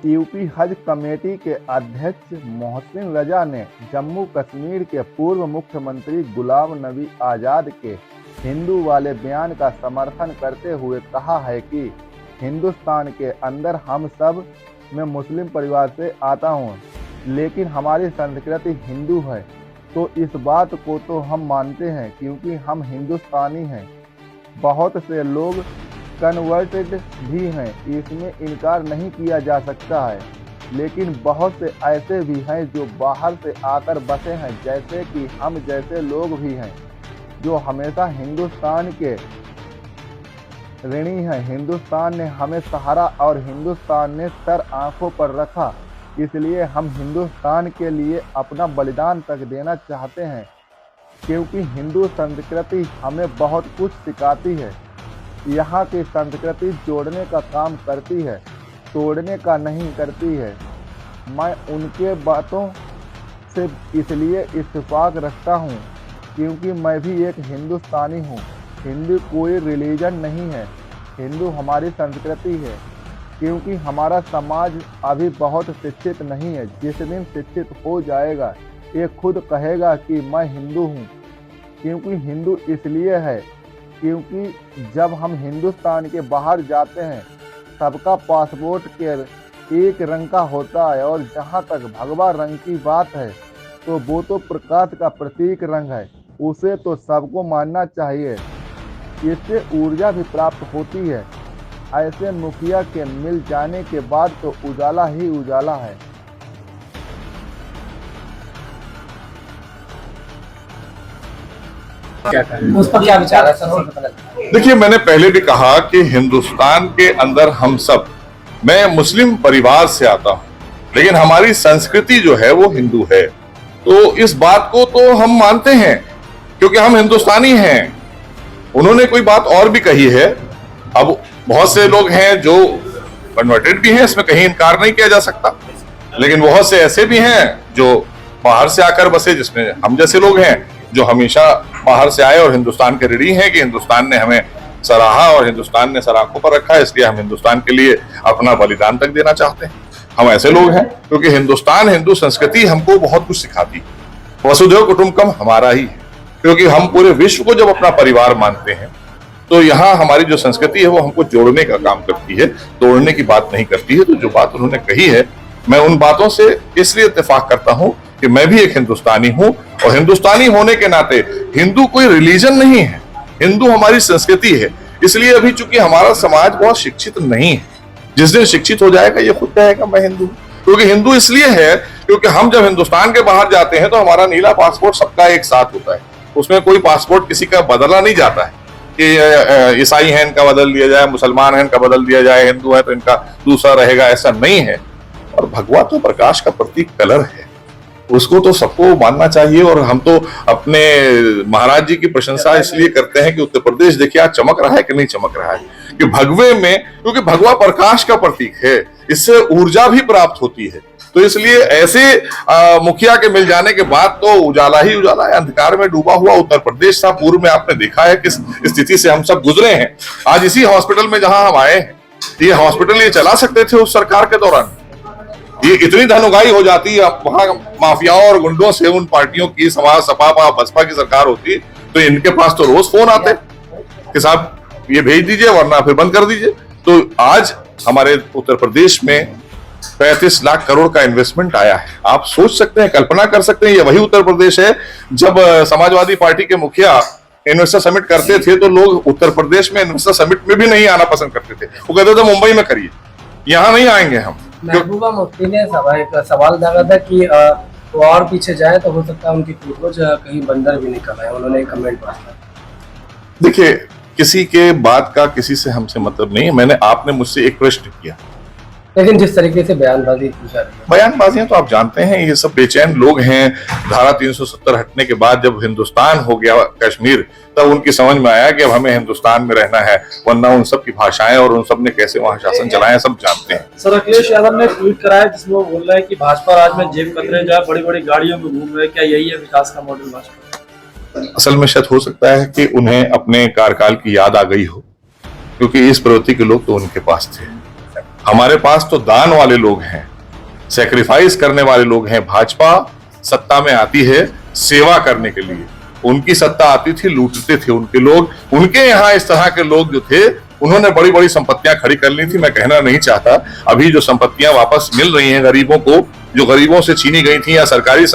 UP हज committee के अध्यक्ष मोहसिन रजा ने जम्मू कश्मीर के पूर्व मुख्यमंत्री गुलाम नबी आजाद के हिंदू वाले बयान का समर्थन करते हुए कहा है कि हिंदुस्तान के अंदर हम सब, मैं मुस्लिम परिवार से आता हूँ, लेकिन हमारी संस्कृति हिंदू है, तो इस बात को तो हम मानते हैं क्योंकि हम हिंदुस्तानी हैं। बहुत से लोग कन्वर्टेड भी हैं, इसमें इनकार नहीं किया जा सकता है, लेकिन बहुत से ऐसे भी हैं जो बाहर से आकर बसे हैं, जैसे कि हम जैसे लोग भी हैं जो हमेशा हिंदुस्तान के ऋणी हैं। हिंदुस्तान ने हमें सहारा और हिंदुस्तान ने सर आंखों पर रखा, इसलिए हम हिंदुस्तान के लिए अपना बलिदान तक देना चाहते हैं, क्योंकि हिंदू संस्कृति हमें बहुत कुछ सिखाती है। यहाँ की संस्कृति जोड़ने का काम करती है, तोड़ने का नहीं करती है। मैं उनके बातों से इसलिए इत्तेफाक रखता हूँ क्योंकि मैं भी एक हिंदुस्तानी हूँ। हिंदू कोई रिलीजन नहीं है, हिंदू हमारी संस्कृति है, क्योंकि हमारा समाज अभी बहुत शिक्षित नहीं है। जिस दिन शिक्षित हो जाएगा, ये खुद कहेगा कि मैं हिंदू हूँ। क्योंकि हिंदू इसलिए है क्योंकि जब हम हिंदुस्तान के बाहर जाते हैं, सबका पासपोर्ट के एक रंग का होता है, और जहाँ तक भगवा रंग की बात है तो वो तो प्रकाश का प्रतीक रंग है, उसे तो सबको मानना चाहिए। इससे ऊर्जा भी प्राप्त होती है। ऐसे मुखिया के मिल जाने के बाद तो उजाला ही उजाला है। उस पर क्या विचार है सर? देखिए, मैंने पहले भी कहा कि हिंदुस्तान के अंदर हम सब, मैं मुस्लिम परिवार से आता हूं, लेकिन हमारी संस्कृति जो है वो हिंदू है। तो इस बात को तो हम मानते हैं क्योंकि हम हिंदुस्तानी हैं। उन्होंने कोई बात और भी कही है। अब बहुत से लोग हैं जो कन्वर्टेड भी हैं, इसमें कहीं इनकार नहीं किया जा सकता, लेकिन बहुत से ऐसे भी हैं जो बाहर से आकर बसे, जिसमें हम जैसे लोग हैं जो हमेशा बाहर से आए और हिंदुस्तान के ऋणी हैं कि हिंदुस्तान ने हमें सराहा और हिंदुस्तान ने सर आंखों पर रखा है, इसलिए हम हिंदुस्तान के लिए अपना बलिदान तक देना चाहते हैं। हम ऐसे लोग हैं क्योंकि हिंदुस्तान, हिंदू संस्कृति हमको बहुत कुछ सिखाती है। वसुधैव कुटुंबकम हमारा ही है, क्योंकि हम पूरे विश्व को जब अपना परिवार मानते हैं तो यहाँ हमारी जो संस्कृति है वो हमको जोड़ने का काम करती है, तोड़ने की बात नहीं करती है। तो जो बात उन्होंने कही है, मैं उन बातों से इसलिए इत्तेफाक करता हूँ कि मैं भी एक हिंदुस्तानी हूँ, और हिंदुस्तानी होने के नाते हिंदू कोई रिलीजन नहीं है, हिंदू हमारी संस्कृति है। इसलिए अभी चूंकि हमारा समाज बहुत शिक्षित नहीं है, जिस दिन शिक्षित हो जाएगा ये खुद कहेगा मैं हिंदू हूँ। क्योंकि हिंदू इसलिए है क्योंकि हम जब हिंदुस्तान के बाहर जाते हैं तो हमारा नीला पासपोर्ट सबका एक साथ होता है, उसमें कोई पासपोर्ट किसी का बदला नहीं जाता है कि ईसाई है इनका बदल दिया जाए, मुसलमान है इनका बदल दिया जाए, हिंदू है तो इनका दूसरा रहेगा, ऐसा नहीं है। और भगवा तो प्रकाश का प्रतीक कलर है, उसको तो सबको मानना चाहिए। और हम तो अपने महाराज जी की प्रशंसा इसलिए करते हैं कि उत्तर प्रदेश देखिए आज चमक रहा है कि नहीं चमक रहा है, कि भगवे में, क्योंकि भगवा प्रकाश का प्रतीक है, इससे ऊर्जा भी प्राप्त होती है। तो इसलिए ऐसे मुखिया के मिल जाने के बाद तो उजाला ही उजाला है। अंधकार में डूबा हुआ उत्तर प्रदेश था, पूर्व में आपने देखा है किस स्थिति से हम सब गुजरे हैं। आज इसी हॉस्पिटल में जहां हम आए हैं, ये हॉस्पिटल ये चला सकते थे उस सरकार के दौरान। ये इतनी धनुगाई हो जाती है वहां माफियाओं और गुंडों से, उन पार्टियों की, समाज, सपा बसपा की सरकार होती तो इनके पास तो रोज फोन आते कि साहब ये भेज दीजिए वरना फिर बंद कर दीजिए। तो आज हमारे उत्तर प्रदेश में 35 लाख करोड़ का इन्वेस्टमेंट आया है। आप सोच सकते हैं, कल्पना कर सकते हैं, ये वही उत्तर प्रदेश है जब समाजवादी पार्टी के मुखिया इन्वेस्टर समिट करते थे तो लोग उत्तर प्रदेश में इन्वेस्टर समिट में भी नहीं आना पसंद करते थे। वो कहते थे मुंबई में करिए, यहाँ नहीं आएंगे हम। महबूबा मुफ्ती ने एक सवाल डाला था कि वो और पीछे जाए तो हो सकता है उनकी पूर्वज कहीं बंदर भी निकल आए, उन्होंने एक कमेंट पढ़ा। देखिए, किसी के बात का किसी से हमसे मतलब नहीं है। मैंने, आपने मुझसे एक प्रश्न किया, लेकिन जिस तरीके से बयानबाजी की जा रही है, बयानबाजियां तो आप जानते हैं, ये सब बेचैन लोग हैं। धारा 370 हटने के बाद जब हिंदुस्तान हो गया कश्मीर, तब उनकी समझ में आया कि अब हमें हिंदुस्तान में रहना है, वरना उन सब की भाषाएं और उन सब ने कैसे वहां शासन चलाया सब जानते हैं। सर, अखिलेश यादव ने ट्वीट कराया जिसमें वो बोल रहा है कि भाजपा राज में जेब कतरे जो है बड़ी बड़ी गाड़ियों में घूम रहे, क्या यही है विकास का मॉडल भाजपा? असल में शायद हो सकता है कि उन्हें अपने कार्यकाल की याद आ गई हो, क्योंकि इस प्रवृत्ति के लोग तो उनके पास थे। हमारे पास तो दान वाले लोग हैं, सेक्रीफाइस करने वाले लोग हैं। भाजपा सत्ता में आती है सेवा करने के लिए, उनकी सत्ता आती थी लूटते थे उनके लोग। उनके यहाँ इस तरह के लोग जो थे उन्होंने बड़ी बड़ी संपत्तियां खड़ी कर ली थी। मैं कहना नहीं चाहता, अभी जो संपत्तियां वापस मिल रही हैं गरीबों को, जो गरीबों से छीनी गई थी या सरकारी